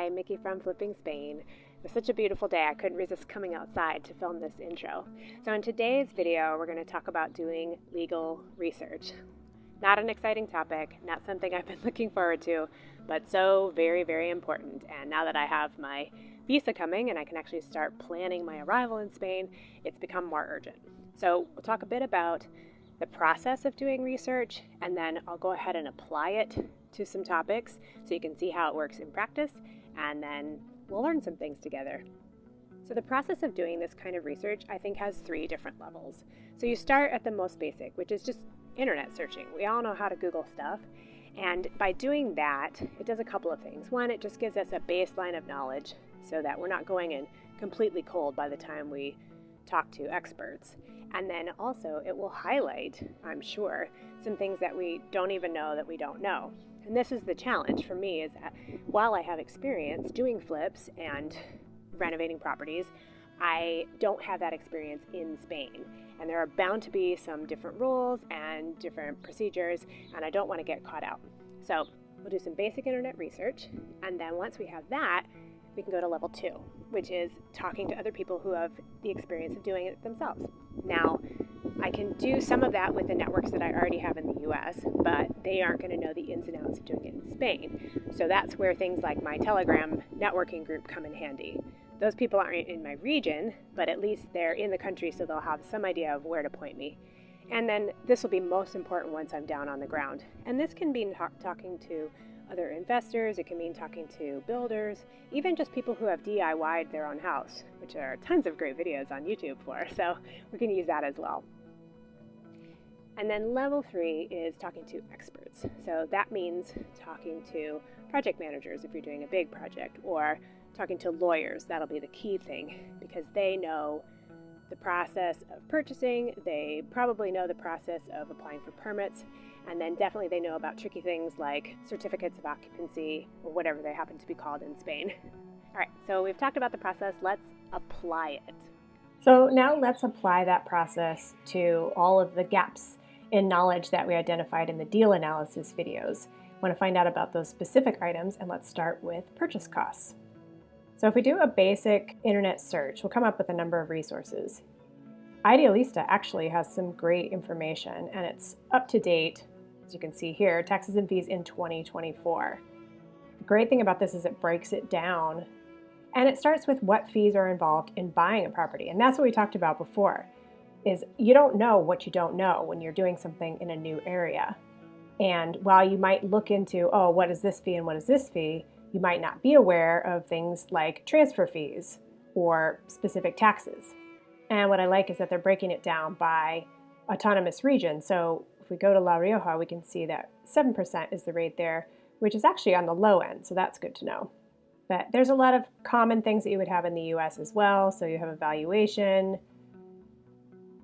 Hi, Mickey from Flipping Spain. It was such a beautiful day, I couldn't resist coming outside to film this intro. So in today's video, we're going to talk about doing legal research. Not an exciting topic, not something I've been looking forward to, but so very, very important. And now that I have my visa coming and I can actually start planning my arrival in Spain, it's become more urgent. So we'll talk a bit about the process of doing research, and then I'll go ahead and apply it to some topics so you can see how it works in practice, and then we'll learn some things together. So the process of doing this kind of research, I think, has 3 different levels. So you start at the most basic, which is just internet searching. We all know how to Google stuff, and by doing that, it does a couple of things. One, it just gives us a baseline of knowledge so that we're not going in completely cold by the time we talk to experts. And then also it will highlight, I'm sure, some things that we don't even know that we don't know. And this is the challenge for me, is that while I have experience doing flips and renovating properties, I don't have that experience in Spain. And there are bound to be some different rules and different procedures, and I don't want to get caught out. So we'll do some basic internet research, and then once we have that, we can go to level 2, which is talking to other people who have the experience of doing it themselves. Now, I can do some of that with the networks that I already have in the US, but they aren't going to know the ins and outs of doing it in Spain. So that's where things like my Telegram networking group come in handy. Those people aren't in my region, but at least they're in the country, so they'll have some idea of where to point me. And then this will be most important once I'm down on the ground. And this can be talking to other investors, it can mean talking to builders, even just people who have DIY'd their own house, which there are tons of great videos on YouTube for, so we can use that as well. And then level 3 is talking to experts. So that means talking to project managers if you're doing a big project, or talking to lawyers. That'll be the key thing, because they know the process of purchasing, they probably know the process of applying for permits, and then definitely they know about tricky things like certificates of occupancy, or whatever they happen to be called in Spain. All right, so we've talked about the process, let's apply it. So now let's apply that process to all of the gaps in knowledge that we identified in the deal analysis videos. Want to find out about those specific items, and let's start with purchase costs. So if we do a basic internet search, we'll come up with a number of resources. Idealista actually has some great information, and it's up to date, as you can see here, taxes and fees in 2024. The great thing about this is it breaks it down, and it starts with what fees are involved in buying a property. And that's what we talked about before, is you don't know what you don't know when you're doing something in a new area. And while you might look into, oh, what is this fee and what is this fee, you might not be aware of things like transfer fees or specific taxes. And what I like is that they're breaking it down by autonomous region. So if we go to La Rioja, we can see that 7% is the rate there, which is actually on the low end, so that's good to know. But there's a lot of common things that you would have in the US as well. So you have a valuation.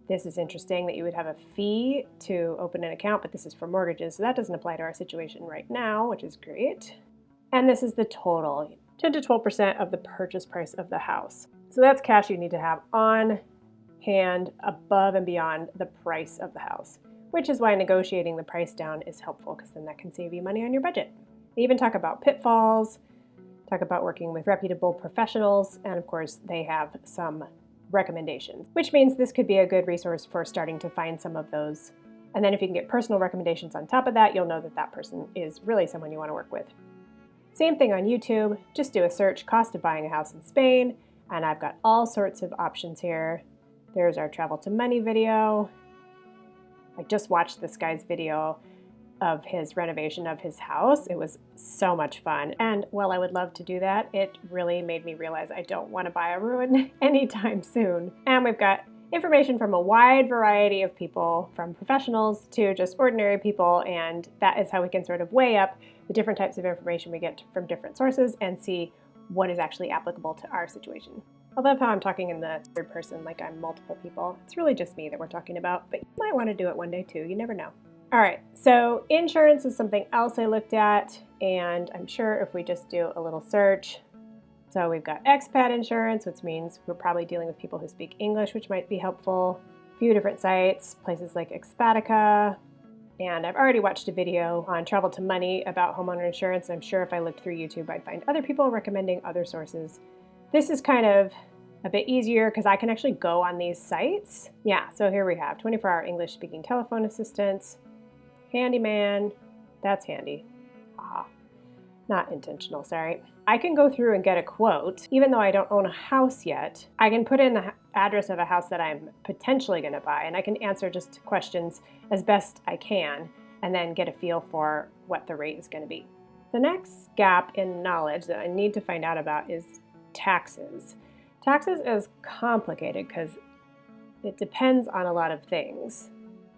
This is interesting that you would have a fee to open an account, but this is for mortgages, so that doesn't apply to our situation right now, which is great. And this is the total, 10 to 12% of the purchase price of the house. So that's cash you need to have on hand above and beyond the price of the house, which is why negotiating the price down is helpful, because then that can save you money on your budget. They even talk about pitfalls, talk about working with reputable professionals, and of course they have some recommendations, which means this could be a good resource for starting to find some of those. And then if you can get personal recommendations on top of that, you'll know that that person is really someone you want to work with. Same thing on YouTube, just do a search, cost of buying a house in Spain, and I've got all sorts of options here. There's our travel to money video. I just watched this guy's video of his renovation of his house. It was so much fun. And while I would love to do that, it really made me realize I don't want to buy a ruin anytime soon. And we've got information from a wide variety of people, from professionals to just ordinary people, and that is how we can sort of weigh up the different types of information we get from different sources and see what is actually applicable to our situation. I love how I'm talking in the third person like I'm multiple people. It's really just me that we're talking about, but you might want to do it one day too, you never know. All right, so insurance is something else I looked at, and I'm sure if we just do a little search, so we've got expat insurance, which means we're probably dealing with people who speak English, which might be helpful. A few different sites, places like Expatica, And I've already watched a video on Travel to Money about homeowner insurance. I'm sure if I looked through YouTube, I'd find other people recommending other sources. This is kind of a bit easier because I can actually go on these sites. Yeah, so here we have 24-hour English speaking telephone assistance, handyman, that's handy. Ah, not intentional, sorry. I can go through and get a quote, even though I don't own a house yet. I can put in the address of a house that I'm potentially going to buy, and I can answer just questions as best I can, and then get a feel for what the rate is going to be. The next gap in knowledge that I need to find out about is taxes. Taxes is complicated because it depends on a lot of things.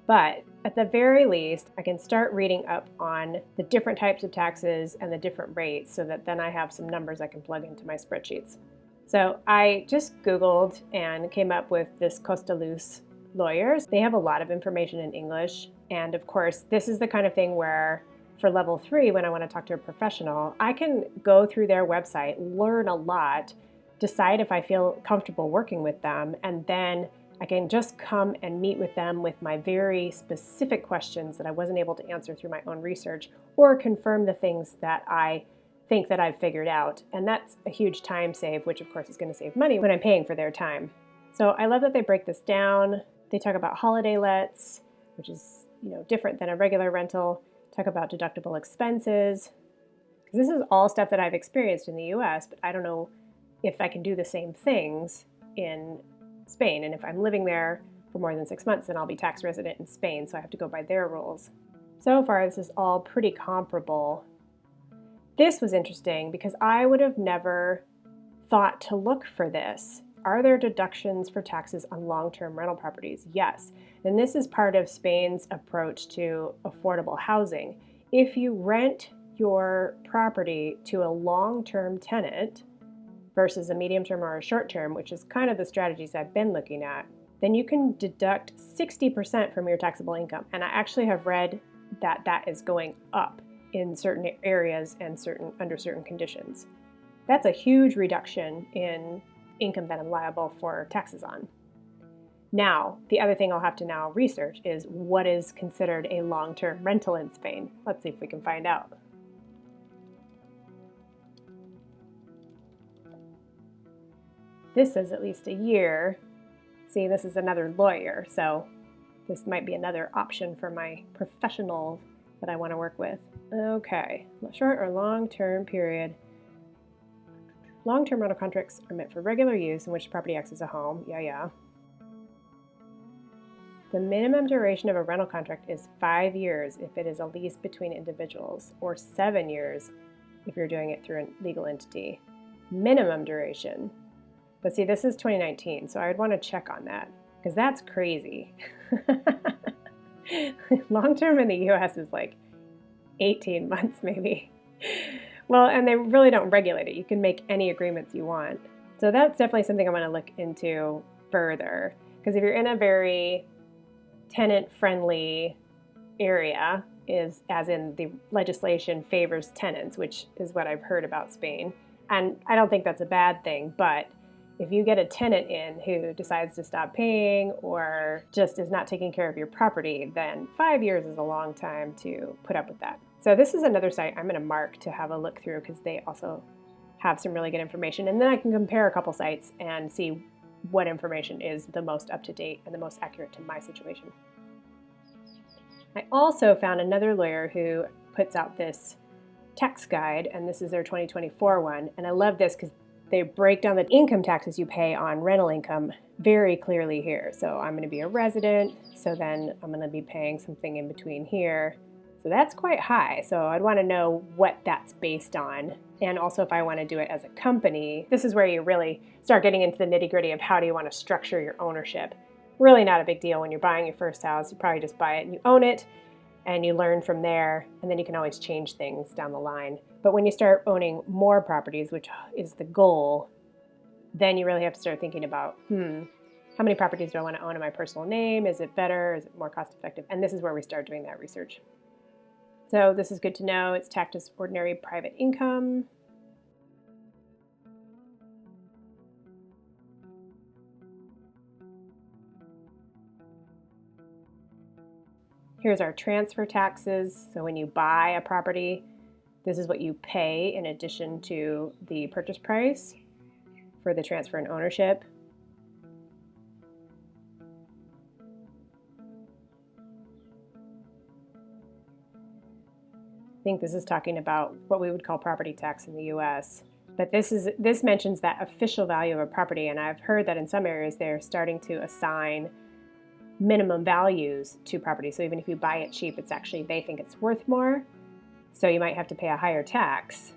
But at the very least, I can start reading up on the different types of taxes and the different rates so that then I have some numbers I can plug into my spreadsheets. So I just Googled and came up with this Costa Luz lawyers. They have a lot of information in English. And of course, this is the kind of thing where for level 3, when I want to talk to a professional, I can go through their website, learn a lot, decide if I feel comfortable working with them, and then I can just come and meet with them with my very specific questions that I wasn't able to answer through my own research, or confirm the things that I think that I've figured out. And that's a huge time save, which of course is going to save money when I'm paying for their time. So I love that they break this down. They talk about holiday lets, which is different than a regular rental. Talk about deductible expenses. This is all stuff that I've experienced in the US, but I don't know if I can do the same things in Spain. And if I'm living there for more than 6 months, then I'll be tax resident in Spain, so I have to go by their rules. So far, this is all pretty comparable. This was interesting because I would have never thought to look for this. Are there deductions for taxes on long-term rental properties? Yes. And this is part of Spain's approach to affordable housing. If you rent your property to a long-term tenant versus a medium-term or a short-term, which is kind of the strategies I've been looking at, then you can deduct 60% from your taxable income. And I actually have read that that is going up in certain areas and under certain conditions. That's a huge reduction in income that I'm liable for taxes on. Now, the other thing I'll have to now research is what is considered a long-term rental in Spain. Let's see if we can find out. This says at least a year. See, this is another lawyer, so this might be another option for my professional that I want to work with. Okay, short or long-term period. Long-term rental contracts are meant for regular use in which the property acts as a home. Yeah. The minimum duration of a rental contract is 5 years if it is a lease between individuals, or 7 years if you're doing it through a legal entity. Minimum duration. But see, this is 2019, so I would want to check on that, because that's crazy. Long-term in the US is like 18 months maybe. Well, and they really don't regulate it. You can make any agreements you want. So that's definitely something I want to look into further, because if you're in a very tenant-friendly area, as in the legislation favors tenants, which is what I've heard about Spain, and I don't think that's a bad thing, but if you get a tenant in who decides to stop paying or just is not taking care of your property, then 5 years is a long time to put up with that. So this is another site I'm going to mark to have a look through because they also have some really good information. And then I can compare a couple sites and see what information is the most up-to-date and the most accurate to my situation. I also found another lawyer who puts out this tax guide, and this is their 2024 one. And I love this because they break down the income taxes you pay on rental income very clearly here. So I'm going to be a resident, so then I'm going to be paying something in between here. So that's quite high. So I'd want to know what that's based on. And also if I want to do it as a company, this is where you really start getting into the nitty-gritty of how do you want to structure your ownership. Really not a big deal when you're buying your first house. You probably just buy it and you own it and you learn from there, and then you can always change things down the line. But when you start owning more properties, which is the goal, then you really have to start thinking about, how many properties do I want to own in my personal name? Is it better? Is it more cost effective? And this is where we start doing that research. So this is good to know. It's taxed as ordinary private income. Here's our transfer taxes. So when you buy a property, this is what you pay in addition to the purchase price for the transfer and ownership. I think this is talking about what we would call property tax in the US. But this mentions that official value of a property, and I've heard that in some areas they're starting to assign minimum values to property. So even if you buy it cheap, it's actually, they think it's worth more. So you might have to pay a higher tax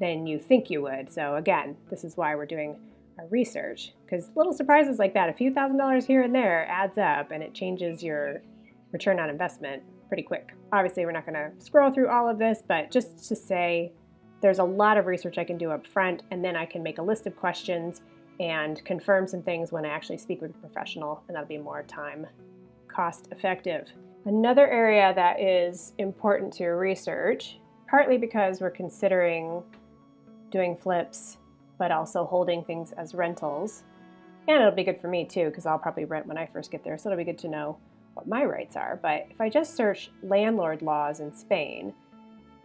than you think you would. So again, this is why we're doing our research, because little surprises like that, a few $1,000s here and there adds up, and it changes your return on investment pretty quick. Obviously, we're not going to scroll through all of this, but just to say there's a lot of research I can do up front, and then I can make a list of questions and confirm some things when I actually speak with a professional, and that'll be more time cost effective. Another area that is important to research, partly because we're considering doing flips, but also holding things as rentals, and it'll be good for me too, because I'll probably rent when I first get there, so it'll be good to know what my rights are. But if I just search landlord laws in Spain,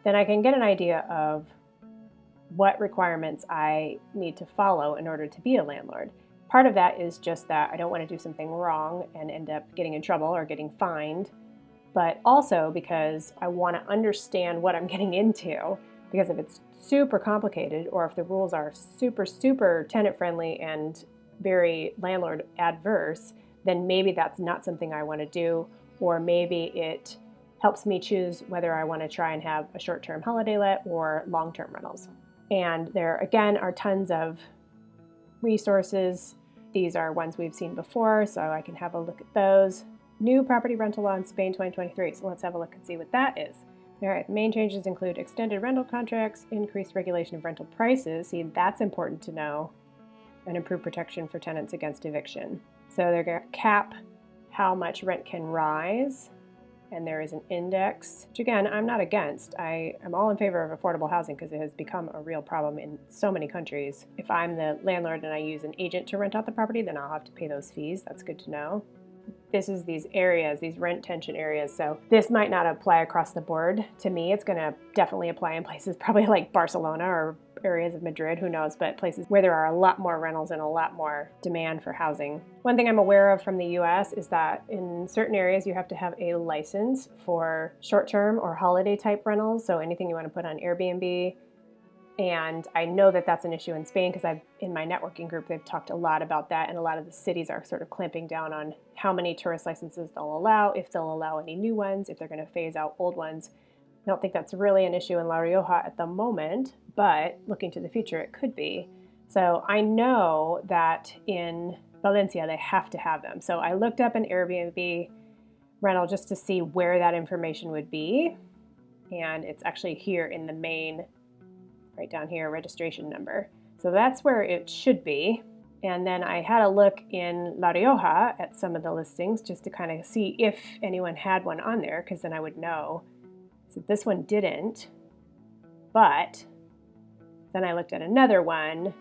then I can get an idea of what requirements I need to follow in order to be a landlord. Part of that is just that I don't want to do something wrong and end up getting in trouble or getting fined, but also because I want to understand what I'm getting into, because if it's super complicated or if the rules are super tenant friendly and very landlord adverse, then maybe that's not something I want to do, or maybe it helps me choose whether I want to try and have a short-term holiday let or long-term rentals. And there, again, are tons of resources. These are ones we've seen before, so I can have a look at those. New property rental law in Spain 2023. So let's have a look and see what that is. All right, the main changes include extended rental contracts, increased regulation of rental prices. See, that's important to know, and improved protection for tenants against eviction. So they're going to cap how much rent can rise, and there is an index, which again, I'm not against. I am all in favor of affordable housing because it has become a real problem in so many countries. If I'm the landlord and I use an agent to rent out the property, then I'll have to pay those fees. That's good to know. This is these areas, these rent tension areas. So this might not apply across the board to me. It's going to definitely apply in places probably like Barcelona or areas of Madrid, who knows, but places where there are a lot more rentals and a lot more demand for housing. One thing I'm aware of from the US is that in certain areas you have to have a license for short-term or holiday type rentals, so anything you want to put on Airbnb. And I know that that's an issue in Spain because in my networking group, they've talked a lot about that, and a lot of the cities are sort of clamping down on how many tourist licenses they'll allow, if they'll allow any new ones, if they're going to phase out old ones. I don't think that's really an issue in La Rioja at the moment, but looking to the future, it could be. So I know that in Valencia, they have to have them. So I looked up an Airbnb rental just to see where that information would be. And it's actually here in the main, right down here, registration number. So that's where it should be. And then I had a look in La Rioja at some of the listings just to kind of see if anyone had one on there, because then I would know. So this one didn't, but then I looked at another one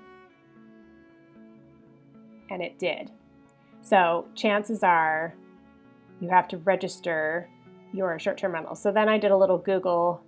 and it did. So chances are you have to register your short-term rental. So then I did a little Google,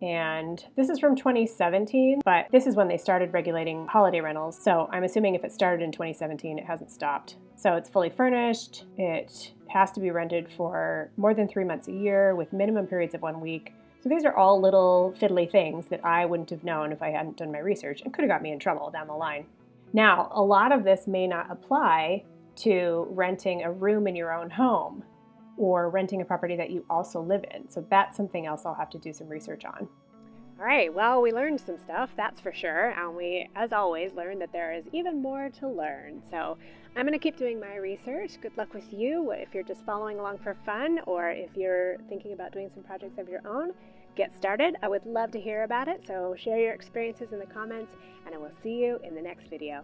and this is from 2017, but this is when they started regulating holiday rentals. So I'm assuming if it started in 2017, it hasn't stopped. So it's fully furnished. It has to be rented for more than 3 months a year with minimum periods of 1 week. So these are all little fiddly things that I wouldn't have known if I hadn't done my research, and could have got me in trouble down the line. Now, a lot of this may not apply to renting a room in your own home or renting a property that you also live in. So that's something else I'll have to do some research on. All right, well, we learned some stuff, that's for sure. And we, as always, learned that there is even more to learn. So I'm going to keep doing my research. Good luck with you if you're just following along for fun, or if you're thinking about doing some projects of your own. Get started. I would love to hear about it. So share your experiences in the comments, and I will see you in the next video.